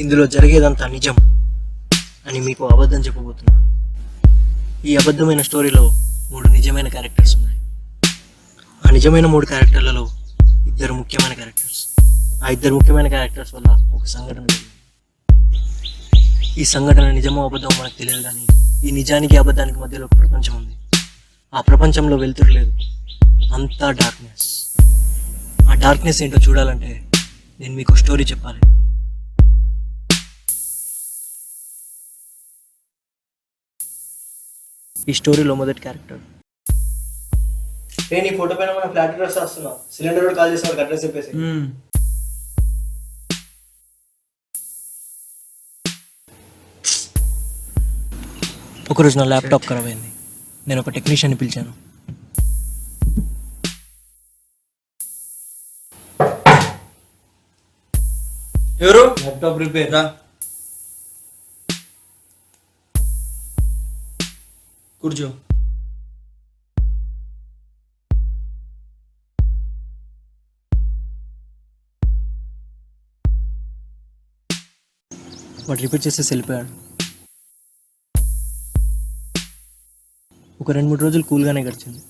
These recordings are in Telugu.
ఇందులో జరిగేదంతా నిజం అని మీకు అబద్ధం చెప్పబోతున్నాను. ఈ అబద్ధమైన స్టోరీలో 3 నిజమైన క్యారెక్టర్స్ ఉన్నాయి. ఆ నిజమైన 3 క్యారెక్టర్లలో 2 ముఖ్యమైన క్యారెక్టర్స్. ఆ 2 ముఖ్యమైన క్యారెక్టర్స్ వల్ల ఒక సంఘటన జరిగింది. ఈ సంఘటన నిజమో అబద్ధమో మనకు తెలియదు, కానీ ఈ నిజానికి అబద్ధానికి మధ్యలో ఒక ప్రపంచం ఉంది. ఆ ప్రపంచంలో వెలుతురు లేదు, అంతా డార్క్నెస్. ఆ డార్క్నెస్ ఏంటో చూడాలంటే నేను మీకు స్టోరీ చెప్పాలి. ఈ స్టోరీలో మొదటి క్యారెక్టర్, నేను ఈ ఫోటో పైన మన ఫ్లాట్ అడ్రస్ వస్తున్నా, సిలిండర్ కూడా కాల్ చేసి వాళ్ళకి అడ్రస్ చెప్పేసి. ఒకరోజు నా ల్యాప్టాప్ ఖరాబ్ అయింది. నేను ఒక టెక్నీషియన్ని పిలిచాను. ఎవరు? ల్యాప్టాప్ రిపేర్ రా, కూర్చో. వాడు రిపేర్ చేసేసి వెళ్ళిపోయాడు. ఒక 2-3 రోజులు కూల్గానే గడిచింది.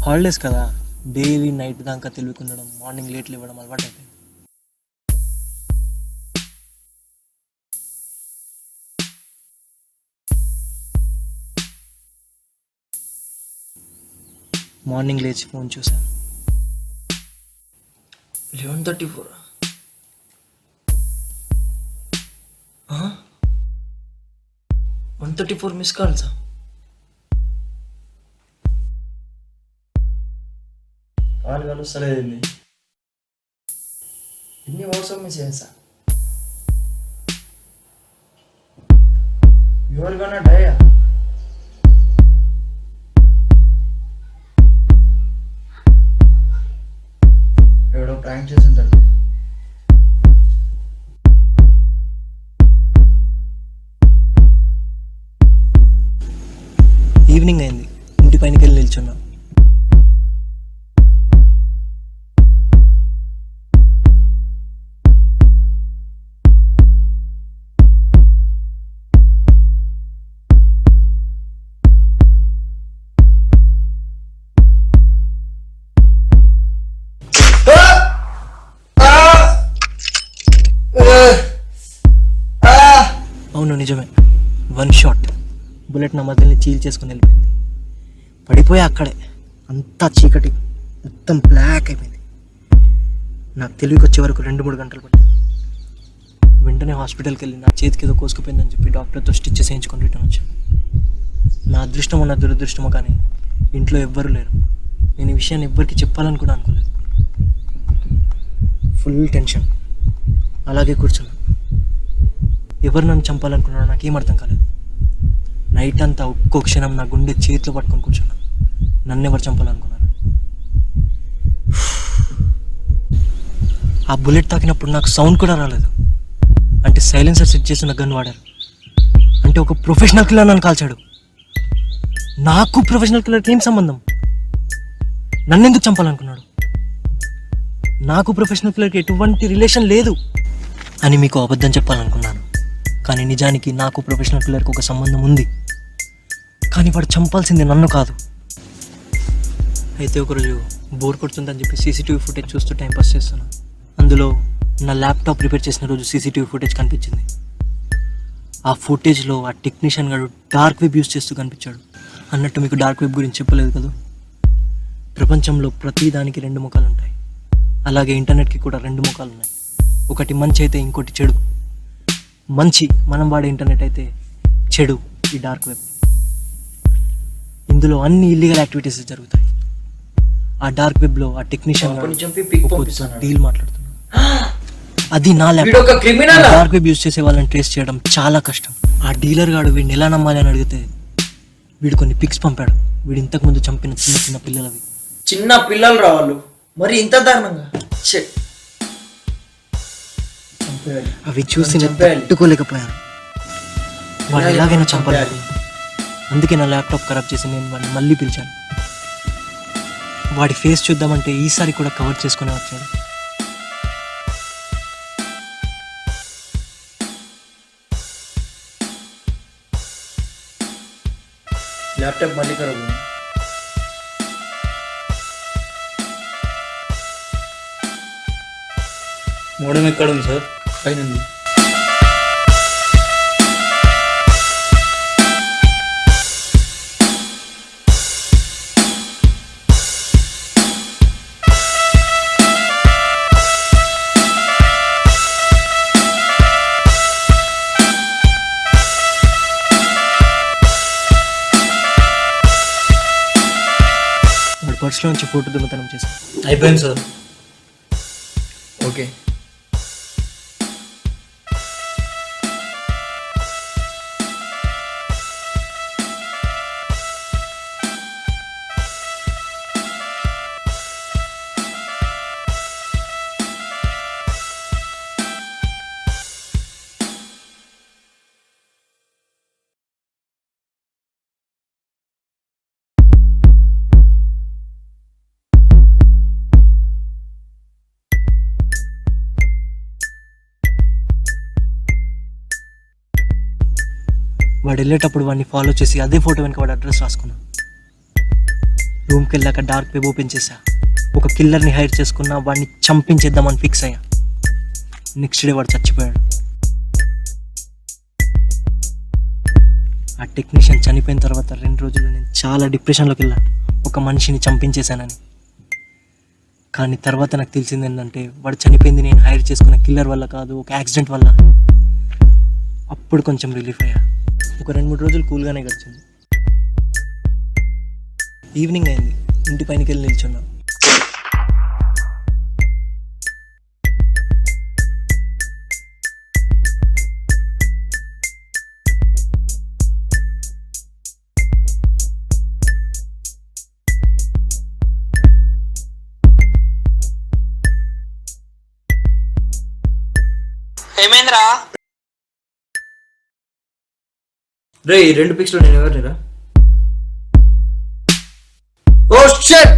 హాలిడేస్ కదా, డైలీ నైట్ దాకా తెలివికుండడం, మార్నింగ్ లేట్లు ఇవ్వడం అలవాటు అయిపోయింది. మార్నింగ్ లేచి ఫోన్ చూశాను. 11:34. 134 మిస్ కాల్సా? కాల్ కలుస్తలేదు. ఎన్ని వాట్సాప్ మెసేజెసా? యువర్ గన్నా డయా? ఎవడో ప్రాంక్ చేసి ఉంటాడు. ఈవినింగ్ అయింది. ఇంటి పైనకి వెళ్ళి నిల్చున్నా. అవును, నిజమే. 1 షాట్ బుల్లెట్ నా మధ్యని చీల్ చేసుకుని వెళ్ళిపోయింది. పడిపోయా అక్కడే. అంతా చీకటి, మొత్తం బ్లాక్ అయిపోయింది. నాకు తెలివికి వచ్చే వరకు 2-3 గంటలు పట్టింది. వెంటనే హాస్పిటల్కి వెళ్ళి నా చేతికి ఏదో కోసుకుపోయిందని చెప్పి డాక్టర్తో స్టిచ్చెస్ వేయించుకొని రిటర్న్ వచ్చాను. నా అదృష్టమో నా దురదృష్టమో కానీ ఇంట్లో ఎవ్వరూ లేరు. నేను ఈ విషయాన్ని ఎవ్వరికి చెప్పాలని కూడా అనుకోలేదు. Full tension. అలాగే కూర్చున్నాను. ఎవరు నన్ను చంపాలనుకున్నారో నాకేం అర్థం కాలేదు. నైట్ అంతా ఒక్కో క్షణం నా గుండె చేతిలో పట్టుకొని కూర్చున్నాను. నన్ను ఎవరు చంపాలనుకున్నారు? ఆ బుల్లెట్ తాకినప్పుడు నాకు సౌండ్ కూడా రాలేదు. అంటే సైలెన్సర్ సెట్ చేసిన గన్ వాడారు. అంటే ఒక ప్రొఫెషనల్ కిల్లర్ నన్ను కాల్చాడు. నాకు ప్రొఫెషనల్ కిల్లర్కి ఏం సంబంధం? నన్ను ఎందుకు చంపాలనుకున్నాడు? నాకు ప్రొఫెషనల్ కిల్లర్కి ఎటువంటి రిలేషన్ లేదు అని మీకు అబద్ధం చెప్పాలనుకున్నాను. కానీ నిజానికి నాకు ప్రొఫెషనల్ కిల్లర్కి ఒక సంబంధం ఉంది. కానీ వాడు చంపాల్సింది నన్ను కాదు. అయితే ఒకరోజు బోర్ కొడుతుందని చెప్పి సీసీటీవీ ఫుటేజ్ చూస్తూ టైంపాస్ చేస్తున్నాను. అందులో నా ల్యాప్టాప్ రిపేర్ చేసిన రోజు సీసీటీవీ ఫుటేజ్ కనిపించింది. ఆ ఫుటేజ్లో ఆ టెక్నీషియన్ గారు డార్క్ వెబ్ యూజ్ చేస్తూ కనిపించాడు. అన్నట్టు మీకు డార్క్ వెబ్ గురించి చెప్పలేదు కదా. ప్రపంచంలో ప్రతి దానికి 2 ముఖాలు ఉంటాయి. అలాగే ఇంటర్నెట్కి కూడా 2 ముఖాలు ఉన్నాయి. ఒకటి మంచి అయితే ఇంకోటి చెడు. మంచి మనం వాడే ఇంటర్నెట్ అయితే, చెడు ఈ డార్క్ వెబ్. ఇందులో అన్ని ఇల్లీగల్ యాక్టివిటీస్ జరుగుతాయి. ఆ డార్క్ వెబ్లో ఆ టెక్నీషియన్ డీల్ మాట్లాడుతున్నాడు. అది నా ల్యాప్టాప్. డార్క్ వెబ్ యూజ్ చేసే వాళ్ళని ట్రేస్ చేయడం చాలా కష్టం. ఆ డీలర్ గాడు వీడిని ఎలా నమ్మాలి అని అడిగితే వీడు కొన్ని పిక్స్ పంపాడు. వీడు ఇంతకుముందు చంపిన చిన్న చిన్న పిల్లలవి. చిన్న పిల్లలు రావాళ్ళు మరి ఇంత దారుణంగా? అవి చూసి తట్టుకోలేకపోయాను. వాడు ఎలాగైనా చంపాలి. అందుకే నా ల్యాప్టాప్ ఖరాబ్ చేసి నేను వాడిని మళ్ళీ పిలిచాను. వాడి ఫేస్ చూద్దామంటే ఈసారి కూడా కవర్ చేసుకునే వచ్చాడు. ల్యాప్టాప్ మళ్ళీ ఖరాబ్ ఉంది. మోడెం ఎక్కడ ఉంది సార్? పైన ఉంది. వాడి పర్సులో నుంచి ఫోటో దొంగతనం చేశాను. అయిపోయింది సార్. ఓకే. వాడు వెళ్ళేటప్పుడు వాడిని ఫాలో చేసి అదే ఫోటో వెనక వాడి అడ్రస్ రాసుకున్నా. రూమ్కి వెళ్ళాక డార్క్ వెబ్ ఓపెన్ చేశా. ఒక కిల్లర్ని హైర్ చేసుకున్నా, వాడిని చంపించేద్దామని ఫిక్స్ అయ్యా. నెక్స్ట్ డే వాడు చచ్చిపోయాడు. ఆ టెక్నీషియన్ చనిపోయిన తర్వాత 2 రోజులు నేను చాలా డిప్రెషన్లోకి వెళ్ళా, ఒక మనిషిని చంపించేశానని. కానీ తర్వాత నాకు తెలిసింది ఏంటంటే వాడు చనిపోయింది నేను హైర్ చేసుకున్న కిల్లర్ వల్ల కాదు, ఒక యాక్సిడెంట్ వల్ల. అప్పుడు కొంచెం రిలీఫ్ అయ్యా. ఒక 2-3 రోజులు కూల్గానే గడిచింది. ఈవినింగ్ అయింది. ఇంటి పైనకి వెళ్ళి నిల్చున్నా. ఏమైందిరా? రే, ఈ 2 పిక్స్లో నేను ఎవరినిరా? ఓ షట్!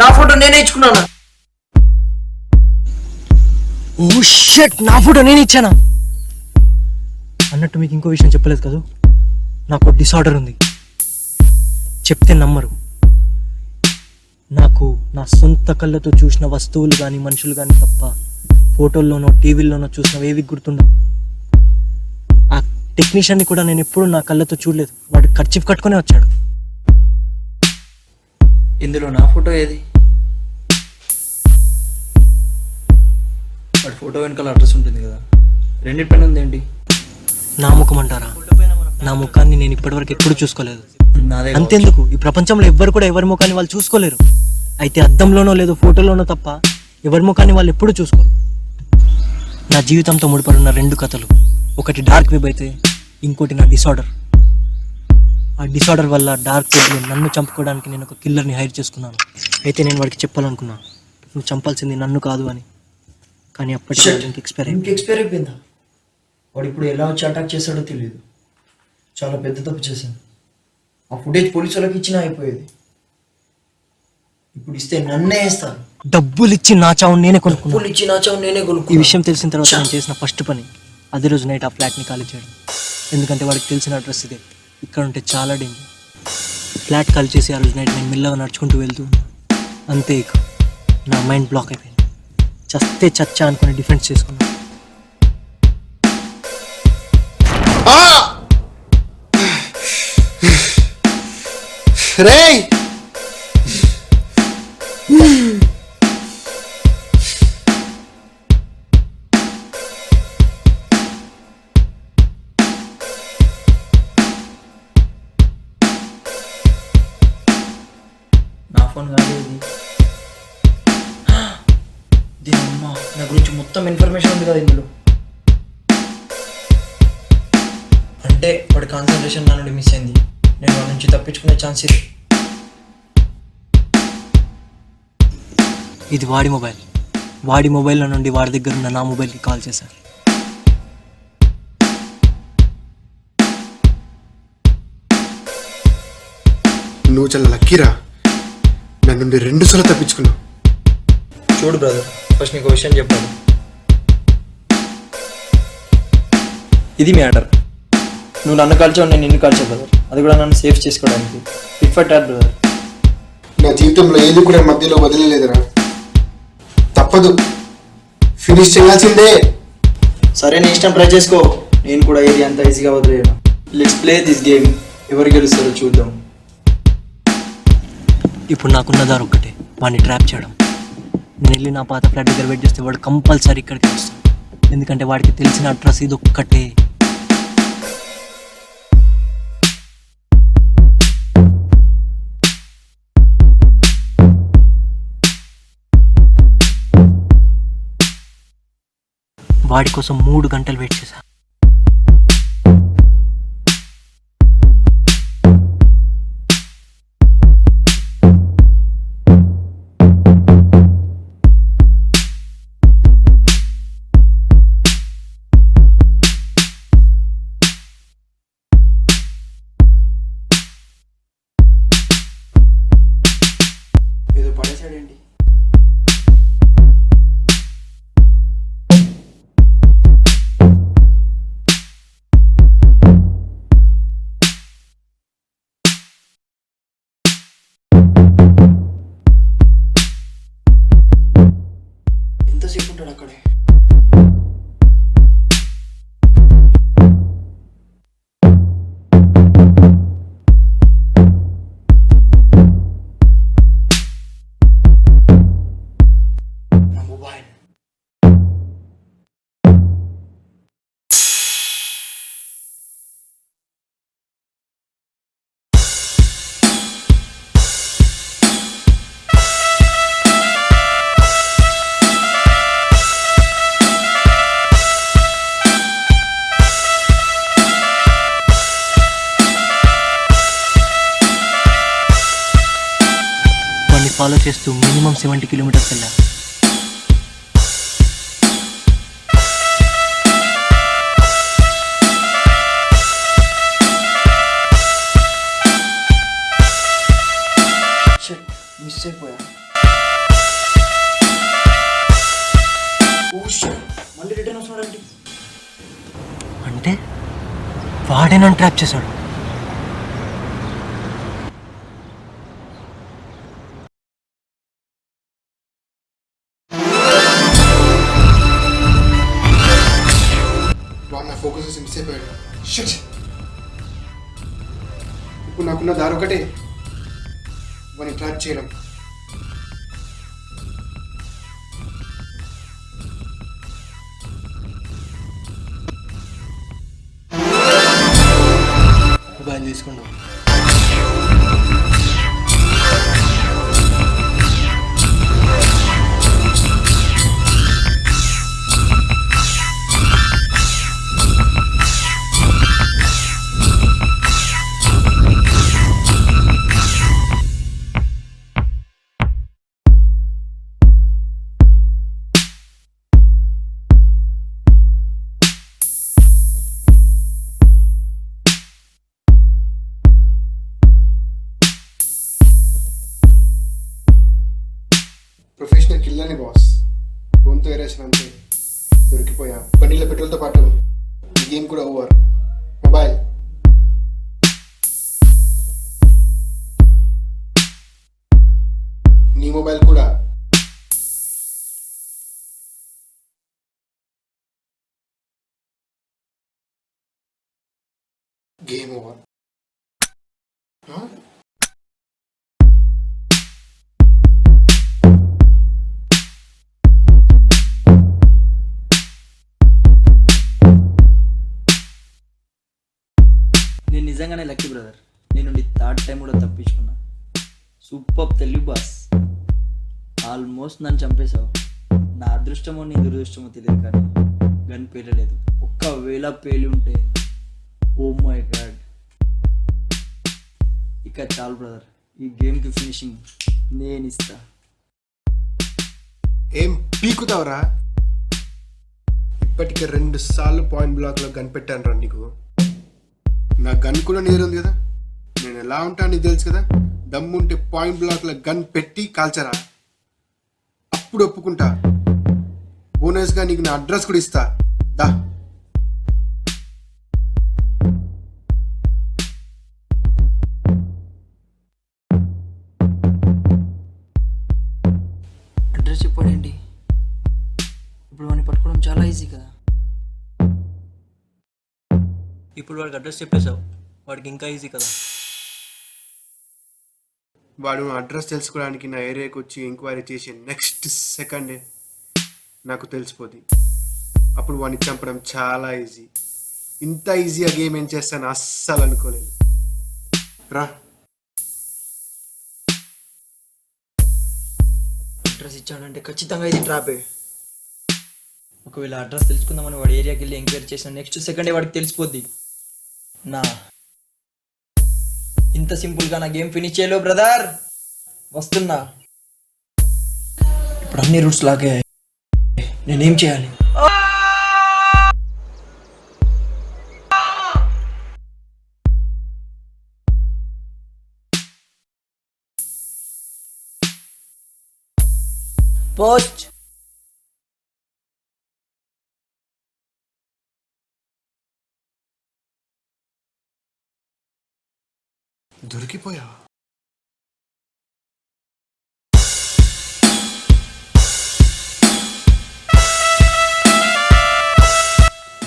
నా ఫోటో నేనే ఇచ్చుకున్నానా? ఓ షట్, నా ఫోటో నేను ఇచ్చానా? అన్నట్టు మీకు ఇంకో విషయం చెప్పలేదు కదా, నాకు డిసార్డర్ ఉంది. చెప్తే నమ్మరు. నాకు నా సొంత కళ్ళతో చూసిన వస్తువులు కానీ మనుషులు కానీ తప్ప ఫోటోల్లోనో టీవీల్లోనో చూసినవేవి గుర్తుండవు. ఆ టెక్నీషియన్ని కూడా నేను ఎప్పుడు నా కళ్ళతో చూడలేదు. వాడు ఖర్చు కట్టుకునే వచ్చాడు. ఇందులో నా ఫోటో ఏది? వాడి ఫోటో వెనకాల అడ్రస్ ఉంటుంది కదా, రెండింటిపైన ఉంది ఏంటి? నా ముఖం అంటారా? నా ముఖాన్ని నేను ఇప్పటివరకు ఎప్పుడు చూసుకోలేదు. నాదే. అంతెందుకు, ఈ ప్రపంచంలో ఎవ్వరు కూడా ఎవరి ముఖాన్ని వాళ్ళు చూసుకోలేరు. అయితే అద్దంలోనో లేదో ఫోటోలోనో తప్ప ఎవరి ముఖాన్ని వాళ్ళు ఎప్పుడూ చూసుకోరు. నా జీవితంతో ముడిపడున్న 2 కథలు, ఒకటి డార్క్ వెబ్ అయితే ఇంకోటి నా డిసార్డర్. ఆ డిసార్డర్ వల్ల డార్క్ వెబ్లో నన్ను చంపుకోవడానికి నేను ఒక కిల్లర్ని హైర్ చేసుకున్నాను. అయితే నేను వాడికి చెప్పాలనుకున్నా, నువ్వు చంపాల్సింది నన్ను కాదు అని. కానీ అప్పటికే ఎక్స్పైర్ అయిపోయిందా? వాడు ఇప్పుడు ఎలా వచ్చి అటాక్ చేశాడో తెలియదు. చాలా పెద్ద తప్పు చేశాను. ఆ ఫుటేజ్ పోలీసు వాళ్ళకి ఇచ్చినా అయిపోయేది. ఇప్పుడు ఇస్తే నన్నే వేస్తారు. డబ్బులు ఇచ్చి నా చావు నేనే కొనుక్కున్నాను. డబ్బులు ఇచ్చి నా చావు నేనే ఈ కొనుక్కున్నా. విషయం తెలిసిన తర్వాత నేను చేసిన ఫస్ట్ పని అదే రోజు నైట్ ఆ ఫ్లాట్ని ఖాళీ చేయడం. ఎందుకంటే వాడికి తెలిసిన అడ్రస్ ఇదే. ఇక్కడ ఉంటే చాలా డేంజర్. ఫ్లాట్ ఖాళీ చేసి ఆ రోజు నైట్ నేను మెల్లగా నడుచుకుంటూ వెళ్తూ ఉన్నా. అంతే, ఇక నా మైండ్ బ్లాక్ అయిపోయింది. చస్తే చచ్చా అనుకుని డిఫెన్స్ చేసుకున్నాను. రేయ్, నా ఫోన్ కాదు ఇది. దీనమ్మా, నా గురించి మొత్తం ఇన్ఫర్మేషన్ ఉంది కదా ఇందులో. అంటే వాడి కాన్సన్ట్రేషన్ నా నుండి మిస్ అయింది. నేను వాడి నుంచి తప్పించుకునే ఛాన్స్ ఇది. ఇది వాడి మొబైల్. వాడి మొబైల్లో నుండి వాడి దగ్గర ఉన్న నా మొబైల్కి కాల్ చేశారు. నువ్వు చాలా లక్కీరా, నా నుండి 2 సార్లు తప్పించుకున్నావు. చూడు బ్రదర్, ఫస్ట్ నీకు విషయం చెప్పాలి. ఇది మ్యాటర్. నువ్వు నన్ను కాల్చావు, నేను నిన్ను కాల్చావు బ్రదర్. అది కూడా నన్ను సేఫ్ చేసుకోవడానికి. It for tat brother. నా జీవితంలో ఏది కూడా మధ్యలో వదిలేదురా. తప్పదు, ఫినిష్ చేయాల్సిందే. సరే, నీ ఇష్టం, ట్రై చేసుకో. నేను కూడా ఏది అంత ఈజీగా వదిలేను. Let's play this game. ఎవరు గెలుస్తారో చూద్దాం. ఇప్పుడు నాకున్న దారి ఒక్కటే, వాడిని ట్రాప్ చేయడం. నేను వెళ్ళి నా పాత ఫ్లాట్ దగ్గర వెయిట్ చేస్తే వాడు కంపల్సరీ ఇక్కడికి వస్తాడు. ఎందుకంటే వాడికి తెలిసిన అడ్రస్ ఇది ఒక్కటే. వాడి కోసం 3 గంటలు వెయిట్ చేశా. ఏదో పడేసాడేంటి? ఎంతసేపు ఉంటాడు అక్కడే? నా మొబైల్. వాడిని ఫాలో చేస్తూ మినిమం 70 కిలోమీటర్స్ వెళ్ళా. మిస్ అయిపోయా. ఓ షిట్, మళ్ళీ రిటర్న్ వస్తున్నాడండి. అంటే వాడే నన్ను ట్రాప్ చేశాడు. వాడు నా ఫోకస్ మిస్ అయిపోయాడు. షిట్. ఇప్పుడు నాకున్న దారి ఒకటే, వాడిని ట్రాప్ చేయడం. మొబైల్ తీసుకుంటాం. ప్రొఫెషనల్ కిల్లర్ని బాస్. ఫోన్తో ఎరేసిన అంతే, దొరికిపోయా. బండిలో పెట్రోల్తో పాటు ఈ గేమ్ కూడా ఓవర్. మొబైల్. నీ మొబైల్ కూడా. Game over. నేను నిజంగానే లక్కీ బ్రదర్. నేను నుండి 3rd టైం కూడా తప్పించుకున్నా. Super Telugu boss. ఆల్మోస్ట్ నన్ను చంపేశావు. నా అదృష్టమో నీ దురదృష్టమో తెలియదు, కానీ గన్ పేలలేదు. ఒక్కవేళ పేలి ఉంటే, ఓ మై గాడ్, ఇక చాలు బ్రదర్. ఈ గేమ్కి ఫినిషింగ్ నేను ఇస్తా. ఏం పీకుతావురా? ఇప్పటికే 2 సార్లు పాయింట్ బ్లాక్లో గన్ పెట్టాను రా నీకు. నా గన్ కూడా నీరు ఉంది కదా, నేను ఎలా ఉంటాను నీకు తెలుసు కదా. దమ్ముంటే పాయింట్ బ్లాక్లో గన్ పెట్టి కాల్చరా, అప్పుడు ఒప్పుకుంటా. బోనస్గా నీకు నా అడ్రస్ కూడా ఇస్తా. దా. అడ్రస్ చెప్పాడేంటి? ఇప్పుడు వాడిని పట్టుకోవడం చాలా ఈజీ కదా. ఇప్పుడు వాడికి అడ్రస్ చెప్పేశావు, వాడికి ఇంకా ఈజీ కదా. వాడు నా అడ్రస్ తెలుసుకోవడానికి నా ఏరియాకి వచ్చి ఎంక్వైరీ చేసి నెక్స్ట్ సెకండే నాకు తెలిసిపోద్ది. అప్పుడు వాడిని చంపడం చాలా ఈజీ. ఇంత ఈజీగా గేమ్ ఏం చేస్తాను అస్సలు అనుకోలేదు. రా. అడ్రస్ ఇచ్చాడంటే ఖచ్చితంగా ఇది ట్రాపే. ఒకవేళ అడ్రస్ తెలుసుకుందామని వాడి ఏరియాకి వెళ్ళి ఎంక్వైరీ చేసిన నెక్స్ట్ సెకండే వాడికి తెలిసిపోద్ది. నా ఇంత సింపుల్గా నా గేమ్ ఫినిష్ చేయలో బ్రదర్. వస్తున్నా. ఇప్పుడు అన్ని రూట్స్ లాగే నేనేం చేయాలి? పోస్ట్. దొరికిపోయా.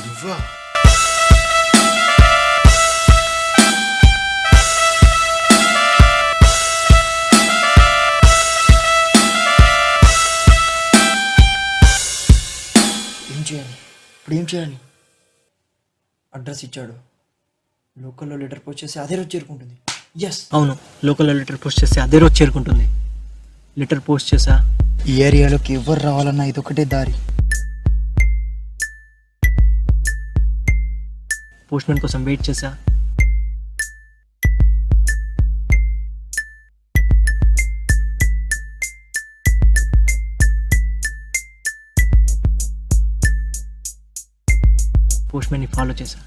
నువ్వా? ఏం చేయాలి ఇప్పుడు? ఏం చేయాలి? అడ్రస్ ఇచ్చాడు, లోకల్లో లెటర్ పోస్ట్ చేసి అదే రోజు చేరుకుంటుంది. ఎస్, అవును, లోకల్లో లెటర్ పోస్ట్ చేస్తే అదే రోజు చేరుకుంటుంది. లెటర్ పోస్ట్ చేసా. ఈ ఏరియాలోకి ఎవరు రావాలన్నా ఇదొకటే దారి. పోస్ట్మెన్ కోసం వెయిట్ చేసా. పోస్ట్మెన్ని ఫాలో చేశా.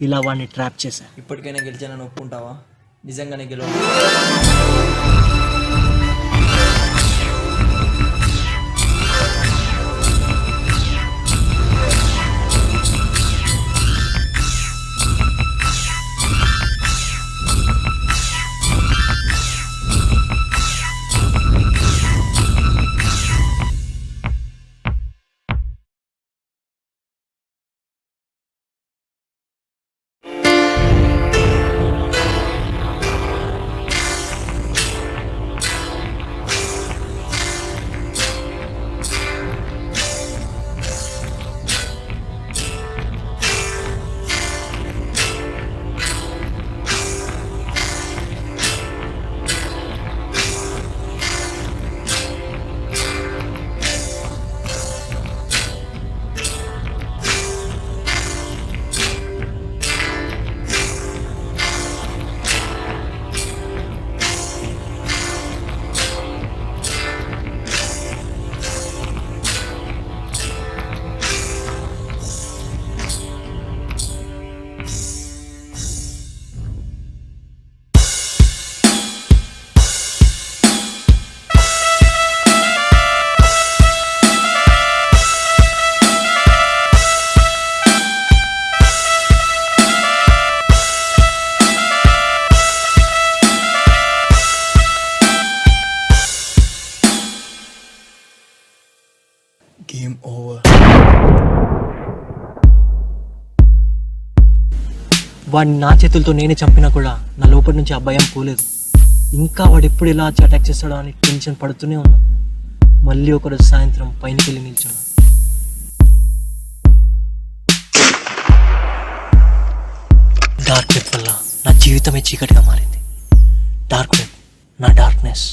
ఇలా వాడిని ట్రాప్ చేశా. ఇప్పటికైనా గెలిచానని ఒప్పుకుంటావా? నిజంగానే గెలవ. Game over. వాడిని నా చేతులతో నేనే చంపినా కూడా నా లోపల నుంచి ఆ భయం పోలేదు. ఇంకా వాడు ఎప్పుడు ఇలా వచ్చి అటాక్ చేస్తాడో అని టెన్షన్ పడుతూనే ఉన్నా. మళ్ళీ ఒకరోజు సాయంత్రం పైనకి వెళ్ళి నిల్చున్నా. డార్క్ వెబ్ వల్ల నా జీవితమే చీకటిగా మారింది. డార్క్ వెబ్, నా డార్క్నెస్.